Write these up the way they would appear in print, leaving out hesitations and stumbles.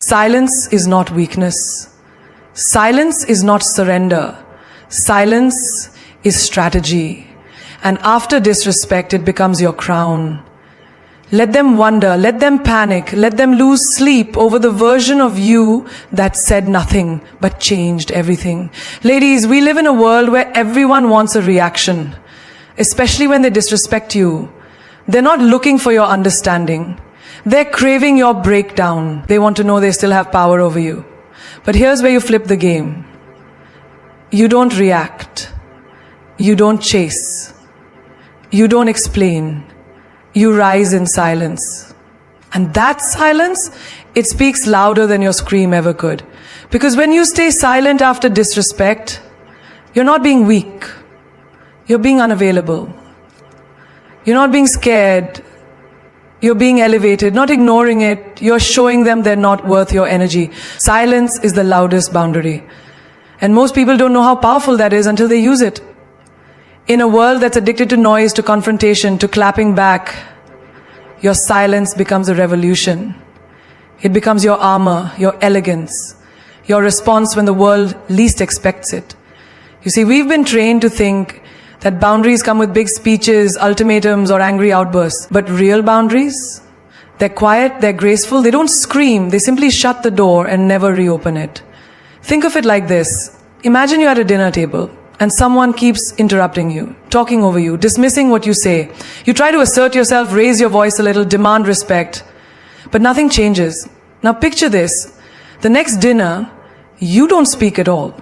Silence is not weakness. Silence is not surrender. Silence is strategy. And after disrespect, it becomes your crown. Let them wonder, let them panic, let them lose sleep over the version of you that said nothing but changed everything. Ladies, we live in a world where everyone wants a reaction, especially when they disrespect you. They're not looking for your understanding. They're craving your breakdown. They want to know they still have power over you. But here's where you flip the game. You don't react. You don't chase. You don't explain. You rise in silence. And that silence, it speaks louder than your scream ever could. Because when you stay silent after disrespect, you're not being weak. You're being unavailable. You're not being scared. You're being elevated, not ignoring it. You're showing them they're not worth your energy. Silence is the loudest boundary. And most people don't know how powerful that is until they use it. In a world that's addicted to noise, to confrontation, to clapping back, your silence becomes a revolution. It becomes your armor, your elegance, your response when the world least expects it. You see, we've been trained to think that boundaries come with big speeches, ultimatums, or angry outbursts. But real boundaries, they're quiet, they're graceful, they don't scream, they simply shut the door and never reopen it. Think of it like this. Imagine you're at a dinner table and someone keeps interrupting you, talking over you, dismissing what you say. You try to assert yourself, raise your voice a little, demand respect, but nothing changes. Now picture this. The next dinner, you don't speak at all.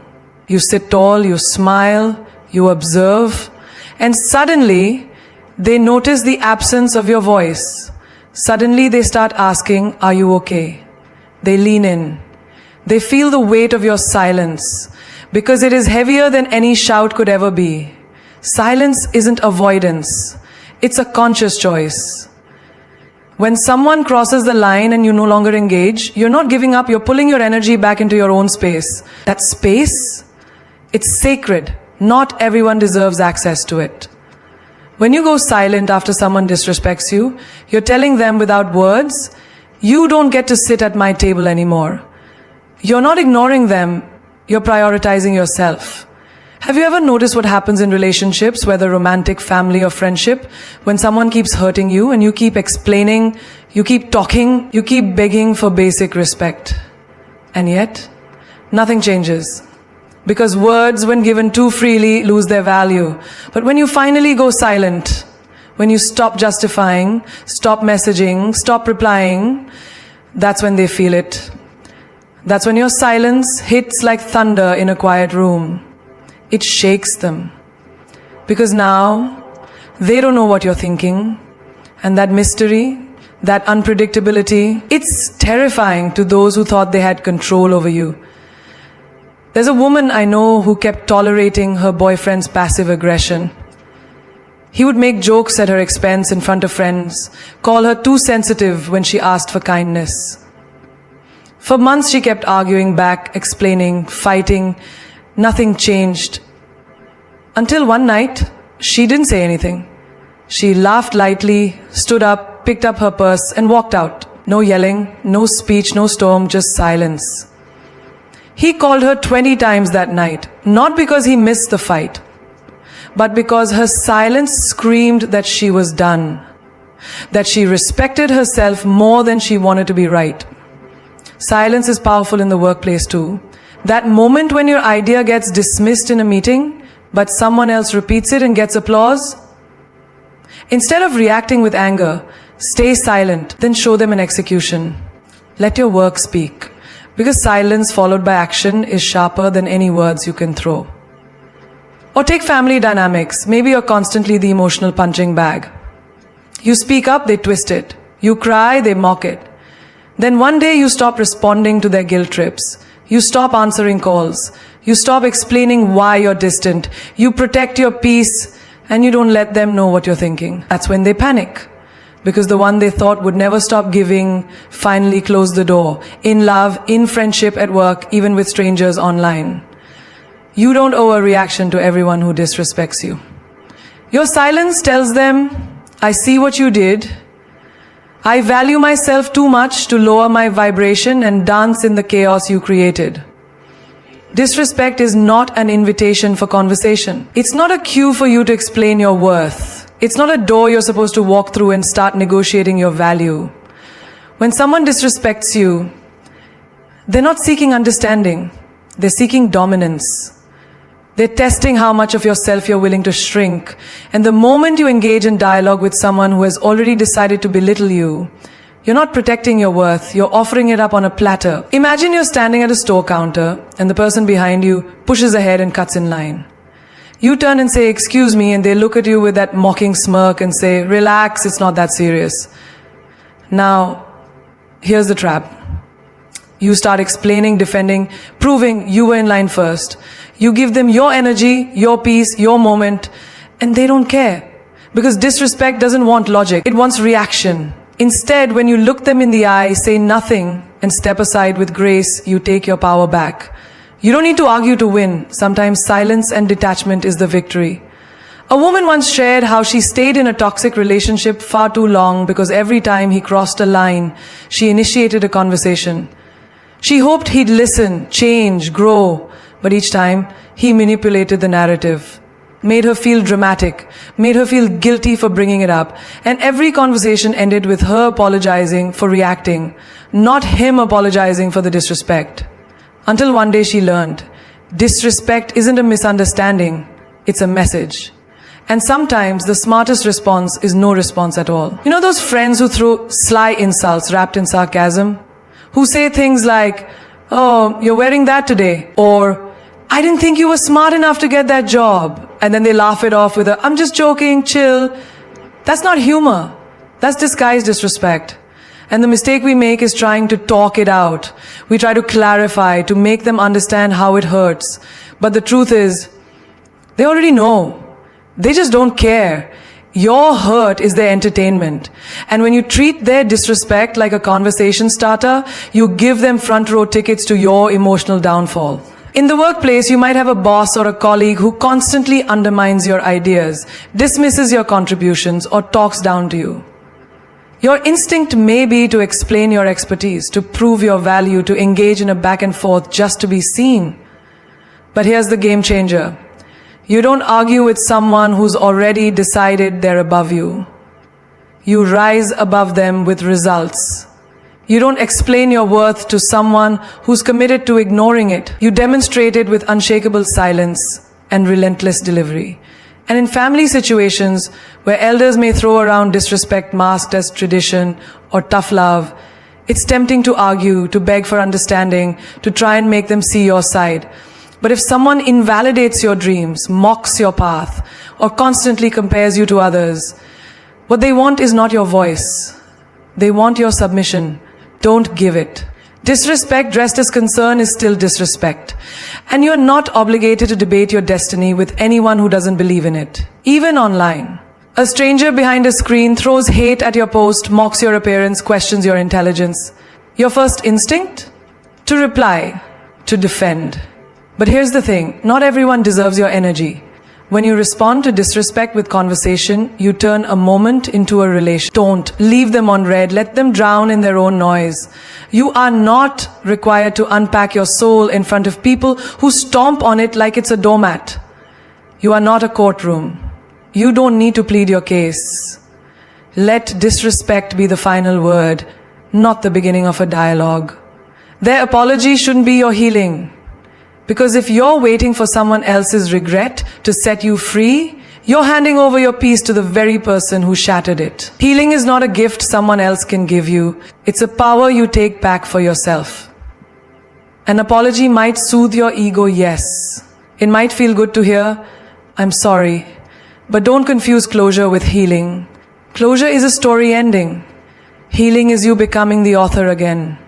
You sit tall, you smile, you observe, and suddenly they notice the absence of your voice. Suddenly they start asking, are you okay? They lean in. They feel the weight of your silence because it is heavier than any shout could ever be. Silence isn't avoidance. It's a conscious choice. When someone crosses the line and you no longer engage, you're not giving up, you're pulling your energy back into your own space. That space, it's sacred. Not everyone deserves access to it. When you go silent after someone disrespects you, you're telling them without words, you don't get to sit at my table anymore. You're not ignoring them, you're prioritizing yourself. Have you ever noticed what happens in relationships, whether romantic, family, or friendship, when someone keeps hurting you and you keep explaining, you keep talking, you keep begging for basic respect? And yet, nothing changes. Because words, when given too freely, lose their value. But when you finally go silent, when you stop justifying, stop messaging, stop replying, that's when they feel it. That's when your silence hits like thunder in a quiet room. It shakes them. Because now, they don't know what you're thinking. And that mystery, that unpredictability, it's terrifying to those who thought they had control over you. There's a woman I know who kept tolerating her boyfriend's passive aggression. He would make jokes at her expense in front of friends, call her too sensitive when she asked for kindness. For months she kept arguing back, explaining, fighting. Nothing changed. Until one night, she didn't say anything. She laughed lightly, stood up, picked up her purse and walked out. No yelling, no speech, no storm, just silence. He called her 20 times that night, not because he missed the fight, but because her silence screamed that she was done, that she respected herself more than she wanted to be right. Silence is powerful in the workplace too. That moment when your idea gets dismissed in a meeting, but someone else repeats it and gets applause. Instead of reacting with anger, stay silent, then show them an execution. Let your work speak. Because silence followed by action is sharper than any words you can throw. Or take family dynamics. Maybe you're constantly the emotional punching bag. You speak up, they twist it. You cry, they mock it. Then one day you stop responding to their guilt trips. You stop answering calls. You stop explaining why you're distant. You protect your peace and you don't let them know what you're thinking. That's when they panic. Because the one they thought would never stop giving finally closed the door. In love, in friendship, at work, even with strangers online. You don't owe a reaction to everyone who disrespects you. Your silence tells them, I see what you did. I value myself too much to lower my vibration and dance in the chaos you created. Disrespect is not an invitation for conversation. It's not a cue for you to explain your worth. It's not a door you're supposed to walk through and start negotiating your value. When someone disrespects you, they're not seeking understanding. They're seeking dominance. They're testing how much of yourself you're willing to shrink. And the moment you engage in dialogue with someone who has already decided to belittle you, you're not protecting your worth, you're offering it up on a platter. Imagine you're standing at a store counter and the person behind you pushes ahead and cuts in line. You turn and say, "Excuse me," and they look at you with that mocking smirk and say, "Relax, it's not that serious." Now, here's the trap. You start explaining, defending, proving you were in line first. You give them your energy, your peace, your moment, and they don't care. Because disrespect doesn't want logic, it wants reaction. Instead, when you look them in the eye, say nothing, and step aside with grace, you take your power back. You don't need to argue to win. Sometimes silence and detachment is the victory. A woman once shared how she stayed in a toxic relationship far too long because every time he crossed a line, she initiated a conversation. She hoped he'd listen, change, grow, but each time he manipulated the narrative, made her feel dramatic, made her feel guilty for bringing it up, and every conversation ended with her apologizing for reacting, not him apologizing for the disrespect. Until one day she learned, disrespect isn't a misunderstanding, it's a message. And sometimes the smartest response is no response at all. You know those friends who throw sly insults wrapped in sarcasm? Who say things like, "Oh, you're wearing that today," or "I didn't think you were smart enough to get that job," and then they laugh it off with a "I'm just joking, chill." That's not humor. That's disguised disrespect. And the mistake we make is trying to talk it out. We try to clarify, to make them understand how it hurts. But the truth is, they already know. They just don't care. Your hurt is their entertainment. And when you treat their disrespect like a conversation starter, you give them front row tickets to your emotional downfall. In the workplace, you might have a boss or a colleague who constantly undermines your ideas, dismisses your contributions, or talks down to you. Your instinct may be to explain your expertise, to prove your value, to engage in a back and forth just to be seen. But here's the game changer. You don't argue with someone who's already decided they're above you. You rise above them with results. You don't explain your worth to someone who's committed to ignoring it. You demonstrate it with unshakable silence and relentless delivery. And in family situations where elders may throw around disrespect masked as tradition or tough love, it's tempting to argue, to beg for understanding, to try and make them see your side. But if someone invalidates your dreams, mocks your path, or constantly compares you to others, what they want is not your voice. They want your submission. Don't give it. Disrespect dressed as concern is still disrespect. And you're not obligated to debate your destiny with anyone who doesn't believe in it, even online. A stranger behind a screen throws hate at your post, mocks your appearance, questions your intelligence. Your first instinct? To reply, to defend. But here's the thing, not everyone deserves your energy. When you respond to disrespect with conversation, you turn a moment into a relation. Don't leave them on red, let them drown in their own noise. You are not required to unpack your soul in front of people who stomp on it like it's a doormat. You are not a courtroom. You don't need to plead your case. Let disrespect be the final word, not the beginning of a dialogue. Their apology shouldn't be your healing. Because if you're waiting for someone else's regret to set you free, you're handing over your peace to the very person who shattered it. Healing is not a gift someone else can give you. It's a power you take back for yourself. An apology might soothe your ego, yes. It might feel good to hear, "I'm sorry." But don't confuse closure with healing. Closure is a story ending. Healing is you becoming the author again.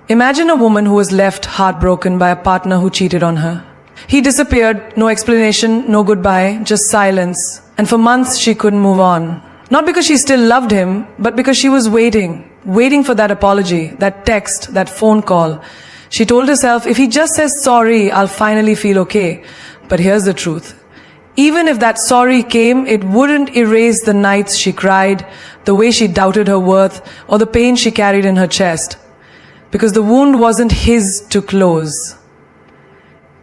Imagine a woman who was left heartbroken by a partner who cheated on her. He disappeared, no explanation, no goodbye, just silence. And for months she couldn't move on. Not because she still loved him, but because she was waiting for that apology, that text, that phone call. She told herself, if he just says sorry, I'll finally feel okay. But here's the truth. Even if that sorry came, it wouldn't erase the nights she cried, the way she doubted her worth, or the pain she carried in her chest. Because the wound wasn't his to close.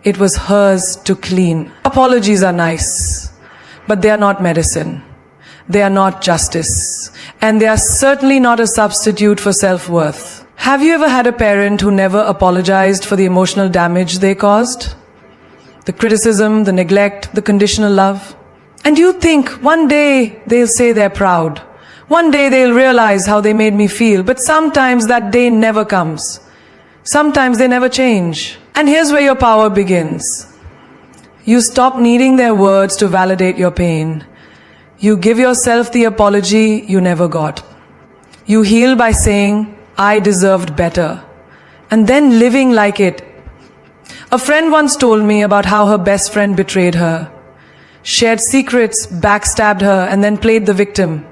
It was hers to clean. Apologies are nice, but they are not medicine. They are not justice. And they are certainly not a substitute for self-worth. Have you ever had a parent who never apologized for the emotional damage they caused? The criticism, the neglect, the conditional love. And you think one day they'll say they're proud. One day they'll realize how they made me feel. But sometimes that day never comes. Sometimes they never change. And here's where your power begins. You stop needing their words to validate your pain. You give yourself the apology you never got. You heal by saying, I deserved better. And then living like it. A friend once told me about how her best friend betrayed her, shared secrets, backstabbed her, and then played the victim.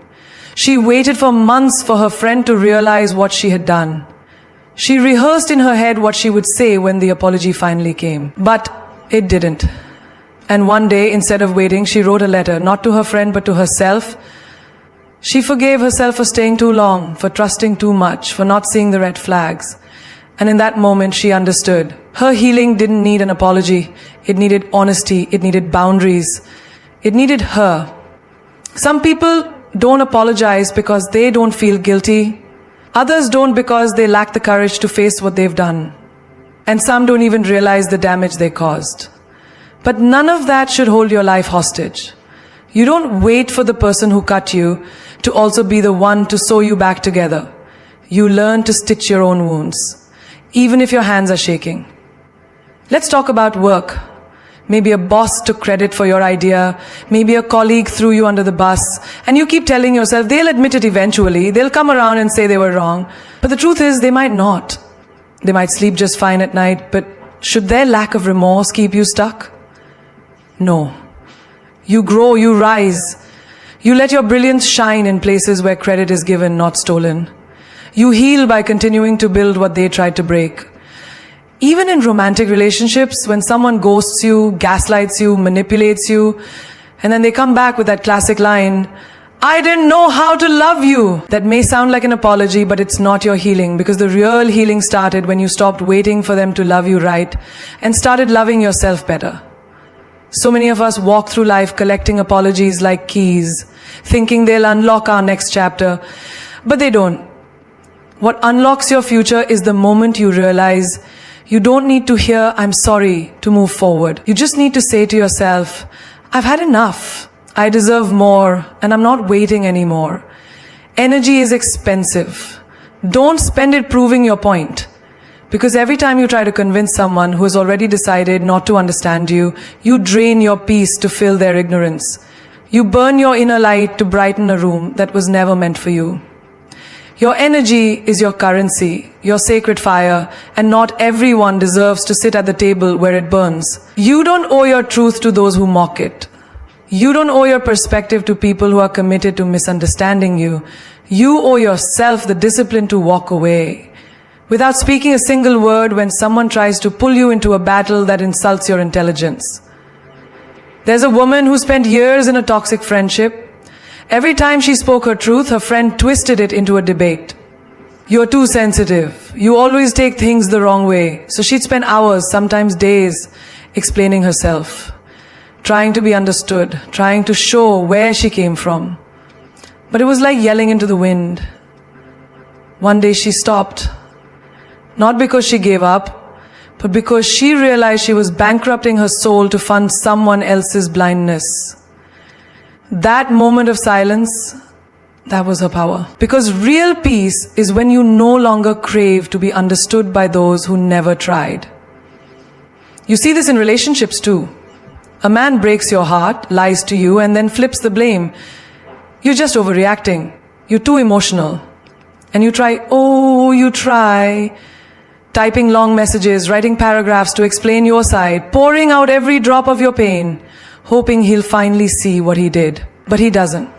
She waited for months for her friend to realize what she had done. She rehearsed in her head what she would say when the apology finally came. But it didn't. And one day, instead of waiting, she wrote a letter, not to her friend but to herself. She forgave herself for staying too long, for trusting too much, for not seeing the red flags. And in that moment, she understood. Her healing didn't need an apology. It needed honesty. It needed boundaries. It needed her. Some people don't apologize because they don't feel guilty. Others don't because they lack the courage to face what they've done. And some don't even realize the damage they caused. But none of that should hold your life hostage. You don't wait for the person who cut you to also be the one to sew you back together. You learn to stitch your own wounds, even if your hands are shaking. Let's talk about work. Maybe a boss took credit for your idea. Maybe a colleague threw you under the bus. And you keep telling yourself, they'll admit it eventually. They'll come around and say they were wrong. But the truth is, they might not. They might sleep just fine at night. But should their lack of remorse keep you stuck? No. You grow, you rise. You let your brilliance shine in places where credit is given, not stolen. You heal by continuing to build what they tried to break. Even in romantic relationships, when someone ghosts you, gaslights you, manipulates you, and then they come back with that classic line, I didn't know how to love you. That may sound like an apology, but it's not your healing, because the real healing started when you stopped waiting for them to love you right and started loving yourself better. So many of us walk through life collecting apologies like keys, thinking they'll unlock our next chapter, but they don't. What unlocks your future is the moment you realize you don't need to hear, I'm sorry, to move forward. You just need to say to yourself, I've had enough. I deserve more, and I'm not waiting anymore. Energy is expensive. Don't spend it proving your point. Because every time you try to convince someone who has already decided not to understand you, you drain your peace to fill their ignorance. You burn your inner light to brighten a room that was never meant for you. Your energy is your currency, your sacred fire, and not everyone deserves to sit at the table where it burns. You don't owe your truth to those who mock it. You don't owe your perspective to people who are committed to misunderstanding you. You owe yourself the discipline to walk away, without speaking a single word when someone tries to pull you into a battle that insults your intelligence. There's a woman who spent years in a toxic friendship. Every time she spoke her truth, her friend twisted it into a debate. You're too sensitive. You always take things the wrong way. So she'd spend hours, sometimes days, explaining herself, trying to be understood, trying to show where she came from. But it was like yelling into the wind. One day she stopped. Not because she gave up, but because she realized she was bankrupting her soul to fund someone else's blindness. That moment of silence, that was her power. Because real peace is when you no longer crave to be understood by those who never tried. You see this in relationships too. A man breaks your heart, lies to you, and then flips the blame. You're just overreacting. You're too emotional. And you try, typing long messages, writing paragraphs to explain your side, pouring out every drop of your pain, hoping he'll finally see what he did. But he doesn't.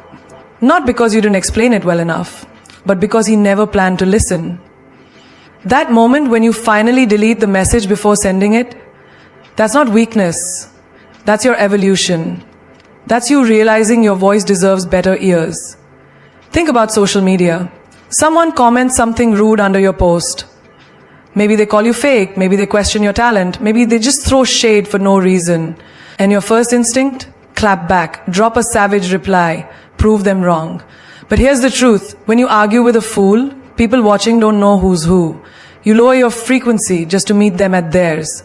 Not because you didn't explain it well enough, but because he never planned to listen. That moment when you finally delete the message before sending it, that's not weakness. That's your evolution. That's you realizing your voice deserves better ears. Think about social media. Someone comments something rude under your post. Maybe they call you fake, maybe they question your talent, maybe they just throw shade for no reason. And your first instinct? Clap back, drop a savage reply, prove them wrong. But here's the truth, when you argue with a fool, people watching don't know who's who. You lower your frequency just to meet them at theirs.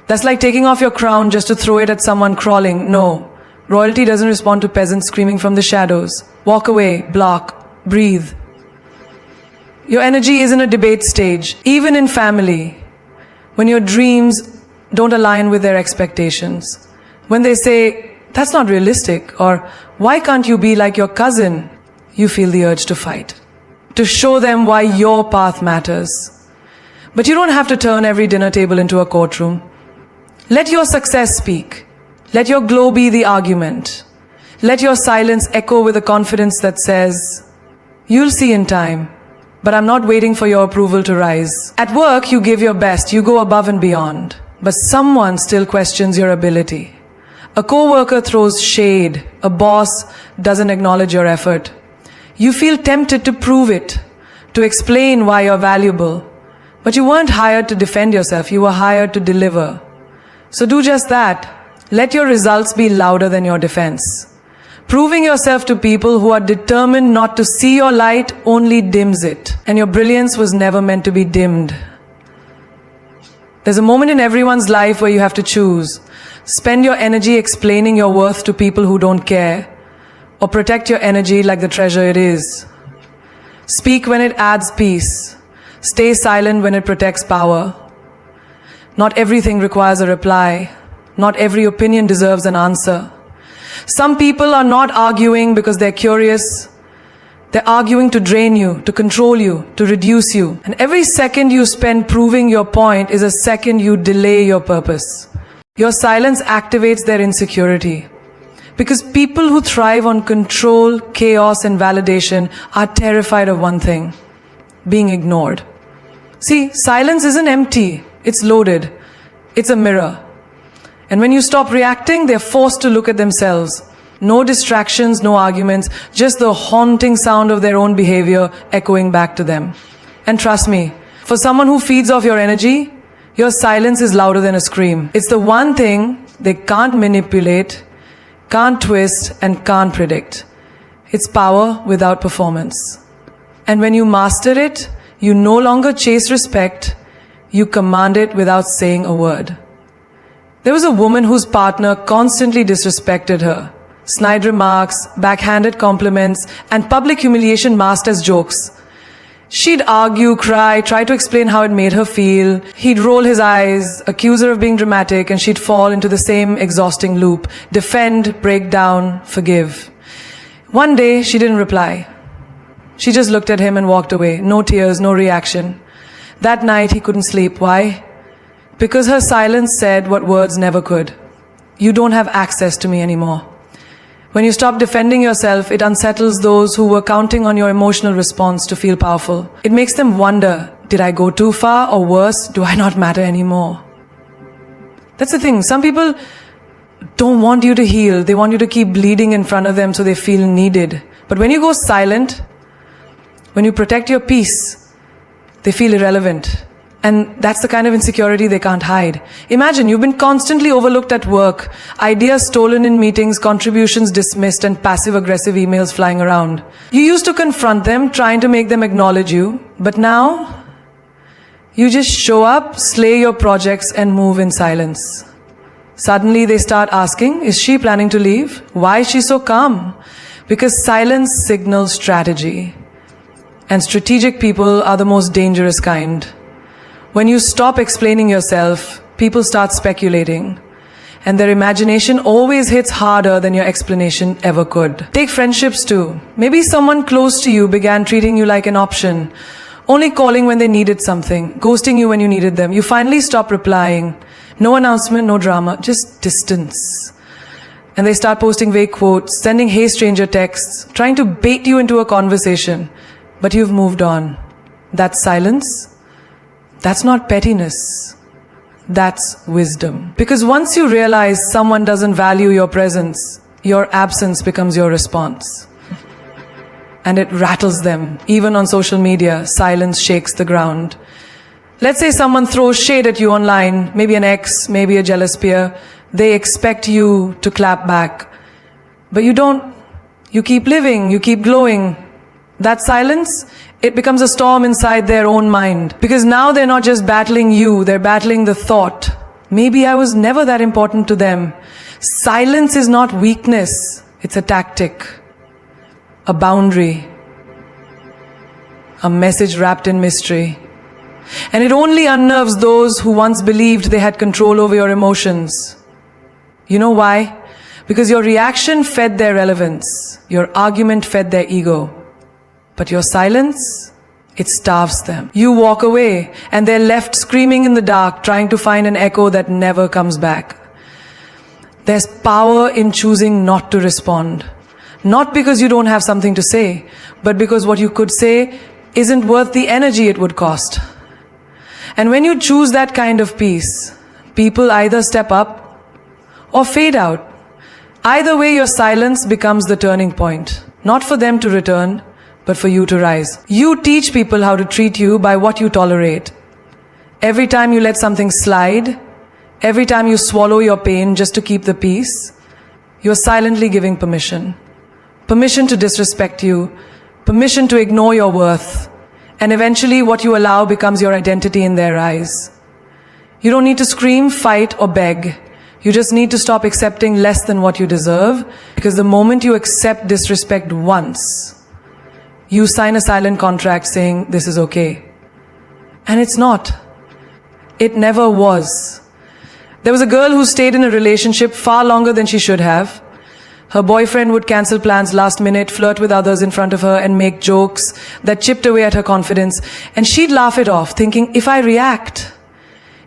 That's like taking off your crown just to throw it at someone crawling. No, royalty doesn't respond to peasants screaming from the shadows. Walk away, block, breathe. Your energy isn't a debate stage, even in family. When your dreams don't align with their expectations. When they say, that's not realistic, or why can't you be like your cousin? You feel the urge to fight. To show them why your path matters. But you don't have to turn every dinner table into a courtroom. Let your success speak. Let your glow be the argument. Let your silence echo with a confidence that says, you'll see in time, but I'm not waiting for your approval to rise. At work, you give your best, you go above and beyond, but someone still questions your ability. A co-worker throws shade, a boss doesn't acknowledge your effort. You feel tempted to prove it, to explain why you're valuable, but you weren't hired to defend yourself, you were hired to deliver. So do just that. Let your results be louder than your defense. Proving yourself to people who are determined not to see your light only dims it. And your brilliance was never meant to be dimmed. There's a moment in everyone's life where you have to choose. Spend your energy explaining your worth to people who don't care, or protect your energy like the treasure it is. Speak when it adds peace. Stay silent when it protects power. Not everything requires a reply. Not every opinion deserves an answer. Some people are not arguing because they're curious. They're arguing to drain you, to control you, to reduce you. And every second you spend proving your point is a second you delay your purpose. Your silence activates their insecurity. Because people who thrive on control, chaos, and validation are terrified of one thing: being ignored. See, silence isn't empty, it's loaded. It's a mirror. And when you stop reacting, they're forced to look at themselves. No distractions, no arguments, just the haunting sound of their own behavior echoing back to them. And trust me, for someone who feeds off your energy, your silence is louder than a scream. It's the one thing they can't manipulate, can't twist, and can't predict. It's power without performance. And when you master it, you no longer chase respect, you command it without saying a word. There was a woman whose partner constantly disrespected her. Snide remarks, backhanded compliments, and public humiliation masked as jokes. She'd argue, cry, try to explain how it made her feel. He'd roll his eyes, accuse her of being dramatic, and she'd fall into the same exhausting loop. Defend, break down, forgive. One day, she didn't reply. She just looked at him and walked away. No tears, no reaction. That night, he couldn't sleep. Why? Because her silence said what words never could. You don't have access to me anymore. When you stop defending yourself, it unsettles those who were counting on your emotional response to feel powerful. It makes them wonder, did I go too far, or worse, do I not matter anymore? That's the thing. Some people don't want you to heal. They want you to keep bleeding in front of them so they feel needed. But when you go silent, when you protect your peace, they feel irrelevant. And that's the kind of insecurity they can't hide. Imagine you've been constantly overlooked at work, ideas stolen in meetings, contributions dismissed, and passive-aggressive emails flying around. You used to confront them, trying to make them acknowledge you, but now you just show up, slay your projects, and move in silence. Suddenly they start asking, is she planning to leave? Why is she so calm? Because silence signals strategy. And strategic people are the most dangerous kind. When you stop explaining yourself, people start speculating. And their imagination always hits harder than your explanation ever could. Take friendships too. Maybe someone close to you began treating you like an option, only calling when they needed something, ghosting you when you needed them. You finally stop replying. No announcement, no drama, just distance. And they start posting vague quotes, sending hey stranger texts, trying to bait you into a conversation. But you've moved on. That's silence. That's not pettiness. That's wisdom. Because once you realize someone doesn't value your presence, your absence becomes your response. And it rattles them. Even on social media, silence shakes the ground. Let's say someone throws shade at you online, maybe an ex, maybe a jealous peer. They expect you to clap back. But you don't. You keep living, you keep glowing. That silence, it becomes a storm inside their own mind. Because now they're not just battling you, they're battling the thought. Maybe I was never that important to them. Silence is not weakness, it's a tactic, a boundary, a message wrapped in mystery. And it only unnerves those who once believed they had control over your emotions. You know why? Because your reaction fed their relevance, your argument fed their ego. But your silence, it starves them. You walk away and they're left screaming in the dark, trying to find an echo that never comes back. There's power in choosing not to respond. Not because you don't have something to say, but because what you could say isn't worth the energy it would cost. And when you choose that kind of peace, people either step up or fade out. Either way, your silence becomes the turning point. Not for them to return, but for you to rise. You teach people how to treat you by what you tolerate. Every time you let something slide, every time you swallow your pain just to keep the peace, you're silently giving permission. Permission to disrespect you, permission to ignore your worth, and eventually what you allow becomes your identity in their eyes. You don't need to scream, fight, or beg. You just need to stop accepting less than what you deserve, because the moment you accept disrespect once, you sign a silent contract saying, this is okay. And it's not. It never was. There was a girl who stayed in a relationship far longer than she should have. Her boyfriend would cancel plans last minute, flirt with others in front of her, and make jokes that chipped away at her confidence. And she'd laugh it off, thinking, if I react,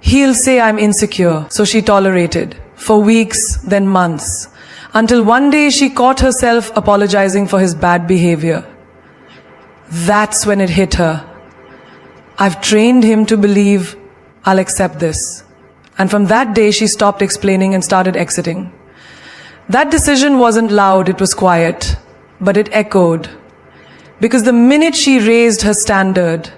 he'll say I'm insecure. So she tolerated for weeks, then months, until one day she caught herself apologizing for his bad behavior. That's when it hit her. I've trained him to believe I'll accept this. And from that day, she stopped explaining and started exiting. That decision wasn't loud, it was quiet, but it echoed. Because the minute she raised her standard,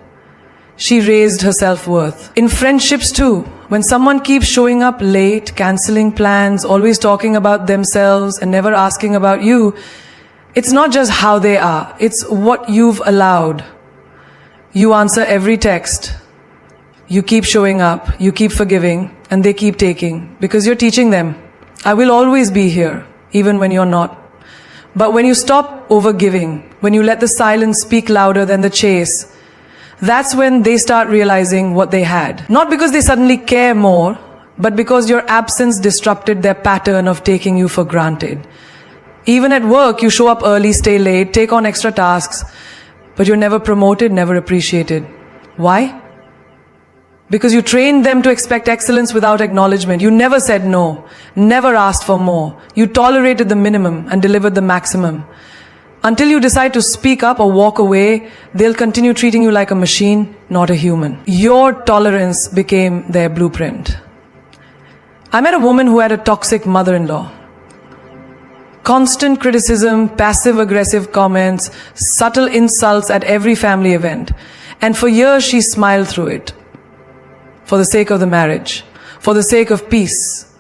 she raised her self-worth. In friendships too, when someone keeps showing up late, canceling plans, always talking about themselves and never asking about you, it's not just how they are, it's what you've allowed. You answer every text. You keep showing up, you keep forgiving, and they keep taking, because you're teaching them, I will always be here, even when you're not. But when you stop overgiving, when you let the silence speak louder than the chase, that's when they start realizing what they had. Not because they suddenly care more, but because your absence disrupted their pattern of taking you for granted. Even at work, you show up early, stay late, take on extra tasks, but you're never promoted, never appreciated. Why? Because you trained them to expect excellence without acknowledgement. You never said no, never asked for more. You tolerated the minimum and delivered the maximum. Until you decide to speak up or walk away, they'll continue treating you like a machine, not a human. Your tolerance became their blueprint. I met a woman who had a toxic mother-in-law. Constant criticism, passive-aggressive comments, subtle insults at every family event. And for years she smiled through it. For the sake of the marriage, for the sake of peace.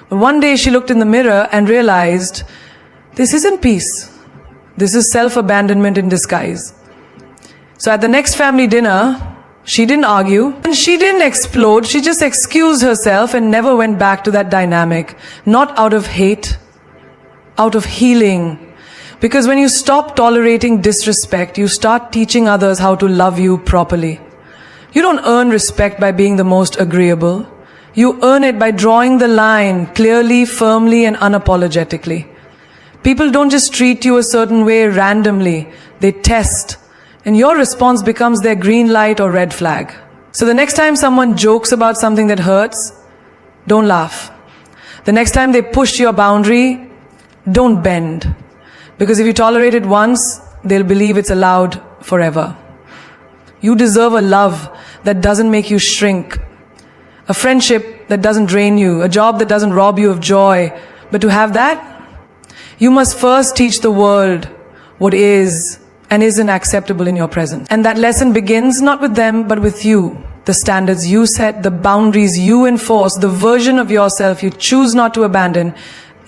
But one day she looked in the mirror and realized, this isn't peace. This is self-abandonment in disguise. So at the next family dinner, she didn't argue and she didn't explode. She just excused herself and never went back to that dynamic. Not out of hate, out of healing. Because when you stop tolerating disrespect, you start teaching others how to love you properly. You don't earn respect by being the most agreeable. You earn it by drawing the line clearly, firmly, and unapologetically. People don't just treat you a certain way randomly. They test. And your response becomes their green light or red flag. So the next time someone jokes about something that hurts, don't laugh. The next time they push your boundary, don't bend. Because if you tolerate it once, they'll believe it's allowed forever. You deserve a love that doesn't make you shrink, a friendship that doesn't drain you, a job that doesn't rob you of joy. But to have that, You must first teach the world what is and isn't acceptable in your presence. And that lesson begins not with them, but with you. The standards you set, the boundaries you enforce, the version of yourself you choose not to abandon,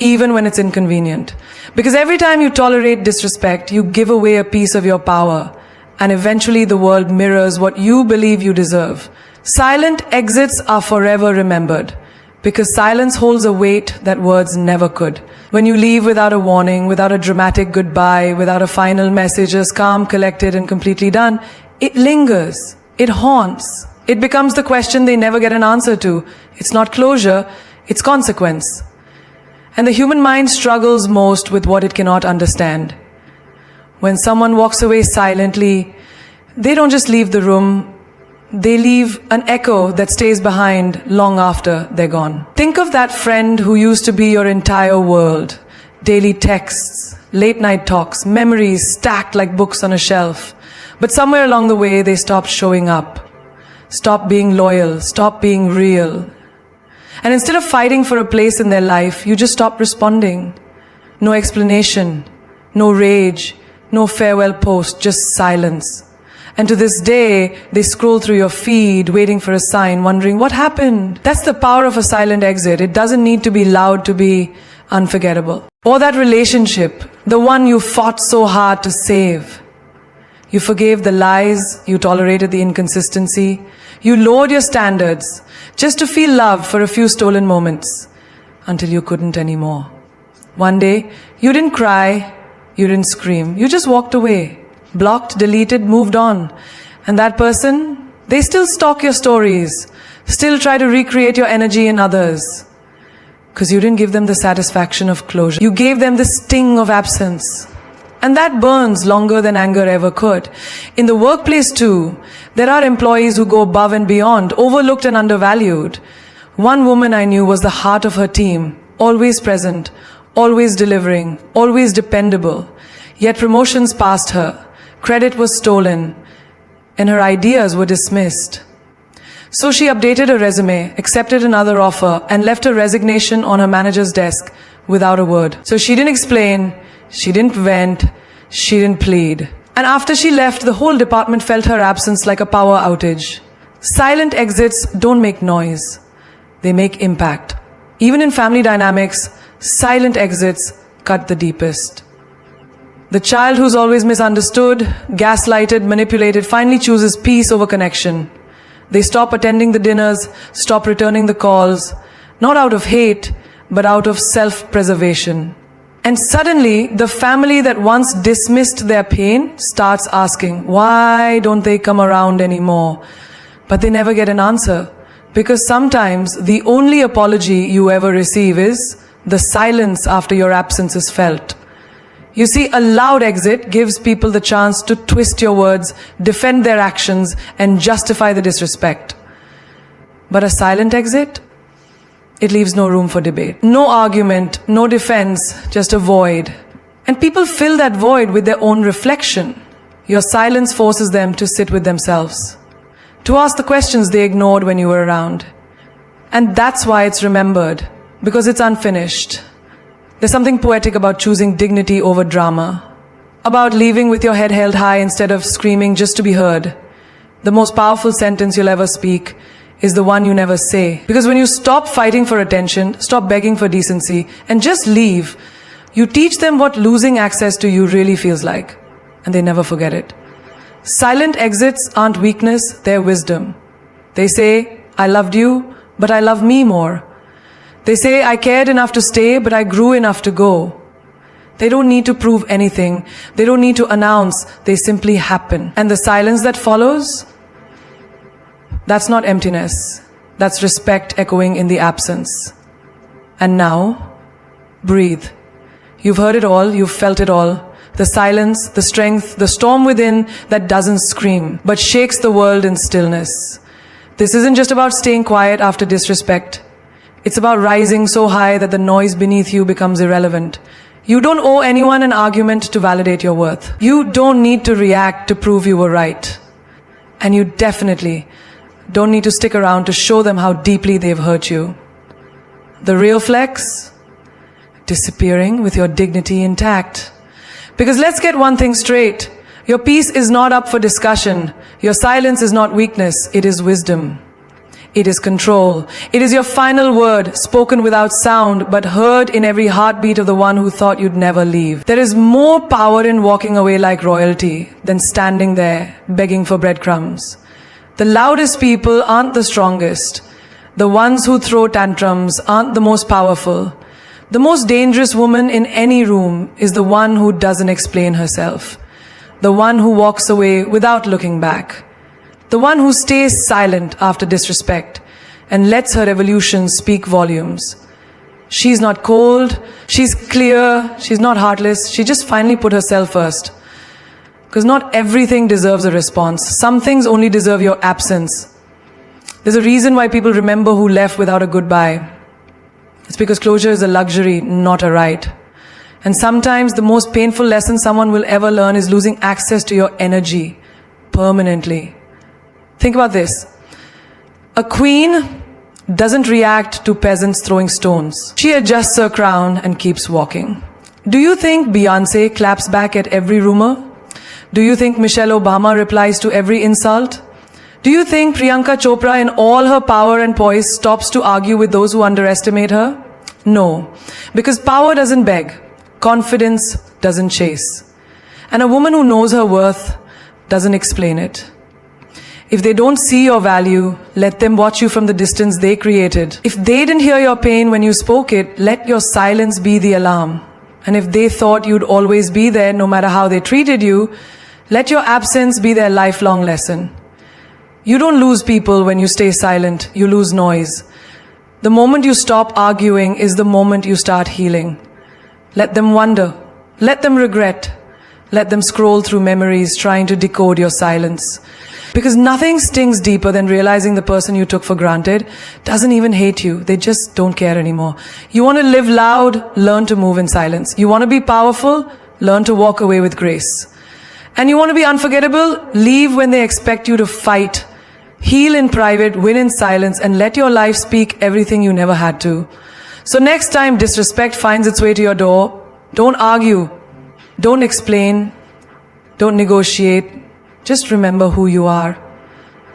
even when it's inconvenient. Because every time you tolerate disrespect, you give away a piece of your power, and eventually the world mirrors what you believe you deserve. Silent exits are forever remembered, because silence holds a weight that words never could. When you leave without a warning, without a dramatic goodbye, without a final message, as calm, collected, and completely done, it lingers. It haunts. It becomes the question they never get an answer to. It's not closure, it's consequence. And the human mind struggles most with what it cannot understand. When someone walks away silently, they don't just leave the room, they leave an echo that stays behind long after they're gone. Think of that friend who used to be your entire world. Daily texts, late night talks, memories stacked like books on a shelf. But somewhere along the way, they stopped showing up. Stop being loyal, stop being real. And instead of fighting for a place in their life, you just stop responding. No explanation, no rage, no farewell post, just silence. And to this day, they scroll through your feed, waiting for a sign, wondering what happened. That's the power of a silent exit. It doesn't need to be loud to be unforgettable. Or that relationship, the one you fought so hard to save. You forgave the lies, you tolerated the inconsistency, you lowered your standards just to feel loved for a few stolen moments until you couldn't anymore. One day, you didn't cry, you didn't scream, you just walked away, blocked, deleted, moved on. And that person, they still stalk your stories, still try to recreate your energy in others. Because you didn't give them the satisfaction of closure. You gave them the sting of absence. And that burns longer than anger ever could. In the workplace too, there are employees who go above and beyond, overlooked and undervalued. One woman I knew was the heart of her team, always present, always delivering, always dependable. Yet promotions passed her, credit was stolen, and her ideas were dismissed. So she updated her resume, accepted another offer, and left her resignation on her manager's desk without a word. So she didn't explain, she didn't vent, she didn't plead. And after she left, the whole department felt her absence like a power outage. Silent exits don't make noise. They make impact. Even in family dynamics, silent exits cut the deepest. The child who's always misunderstood, gaslighted, manipulated, finally chooses peace over connection. They stop attending the dinners, stop returning the calls, not out of hate, but out of self-preservation. And suddenly, the family that once dismissed their pain starts asking, why don't they come around anymore? But they never get an answer. Because sometimes the only apology you ever receive is the silence after your absence is felt. You see, a loud exit gives people the chance to twist your words, defend their actions, and justify the disrespect. But a silent exit? It leaves no room for debate. No argument, no defense, just a void. And people fill that void with their own reflection. Your silence forces them to sit with themselves, to ask the questions they ignored when you were around. And that's why it's remembered, because it's unfinished. There's something poetic about choosing dignity over drama, about leaving with your head held high instead of screaming just to be heard. The most powerful sentence you'll ever speak is the one you never say. Because when you stop fighting for attention, stop begging for decency, and just leave, you teach them what losing access to you really feels like. And they never forget it. Silent exits aren't weakness, they're wisdom. They say, I loved you, but I love me more. They say, I cared enough to stay, but I grew enough to go. They don't need to prove anything. They don't need to announce. They simply happen. And the silence that follows, that's not emptiness. That's respect echoing in the absence. And now, breathe. You've heard it all. You've felt it all. The silence, the strength, the storm within that doesn't scream, but shakes the world in stillness. This isn't just about staying quiet after disrespect. It's about rising so high that the noise beneath you becomes irrelevant. You don't owe anyone an argument to validate your worth. You don't need to react to prove you were right. And you definitely don't need to stick around to show them how deeply they've hurt you. The real flex? disappearing with your dignity intact. Because let's get one thing straight. Your peace is not up for discussion. Your silence is not weakness, it is wisdom. It is control. It is your final word, spoken without sound, but heard in every heartbeat of the one who thought you'd never leave. There is more power in walking away like royalty than standing there begging for breadcrumbs. The loudest people aren't the strongest. The ones who throw tantrums aren't the most powerful. The most dangerous woman in any room is the one who doesn't explain herself. The one who walks away without looking back. The one who stays silent after disrespect and lets her evolution speak volumes. She's not cold, she's clear, she's not heartless, she just finally put herself first. Because not everything deserves a response. Some things only deserve your absence. There's a reason why people remember who left without a goodbye. It's because closure is a luxury, not a right. And sometimes the most painful lesson someone will ever learn is losing access to your energy permanently. Think about this. A queen doesn't react to peasants throwing stones. She adjusts her crown and keeps walking. Do you think Beyonce claps back at every rumor? Do you think Michelle Obama replies to every insult? Do you think Priyanka Chopra in all her power and poise stops to argue with those who underestimate her? No, because power doesn't beg. Confidence doesn't chase. And a woman who knows her worth doesn't explain it. If they don't see your value, let them watch you from the distance they created. If they didn't hear your pain when you spoke it, let your silence be the alarm. And if they thought you'd always be there no matter how they treated you, let your absence be their lifelong lesson. You don't lose people when you stay silent, you lose noise. The moment you stop arguing is the moment you start healing. Let them wonder, let them regret, let them scroll through memories trying to decode your silence. Because nothing stings deeper than realizing the person you took for granted doesn't even hate you. They just don't care anymore. You want to live loud, learn to move in silence. You want to be powerful, learn to walk away with grace. And you want to be unforgettable, leave when they expect you to fight. Heal in private, win in silence, and let your life speak everything you never had to. So next time disrespect finds its way to your door, don't argue, don't explain, don't negotiate. Just remember who you are.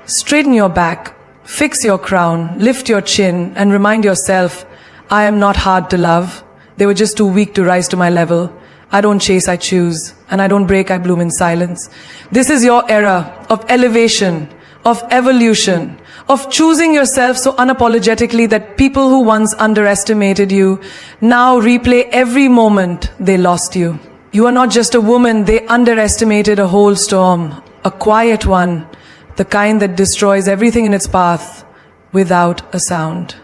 Straighten your back, fix your crown, lift your chin, and remind yourself, I am not hard to love. They were just too weak to rise to my level. I don't chase, I choose. And I don't break, I bloom in silence. This is your era of elevation, of evolution, of choosing yourself so unapologetically that people who once underestimated you now replay every moment they lost you. You are not just a woman, they underestimated a whole storm. A quiet one, the kind that destroys everything in its path without a sound.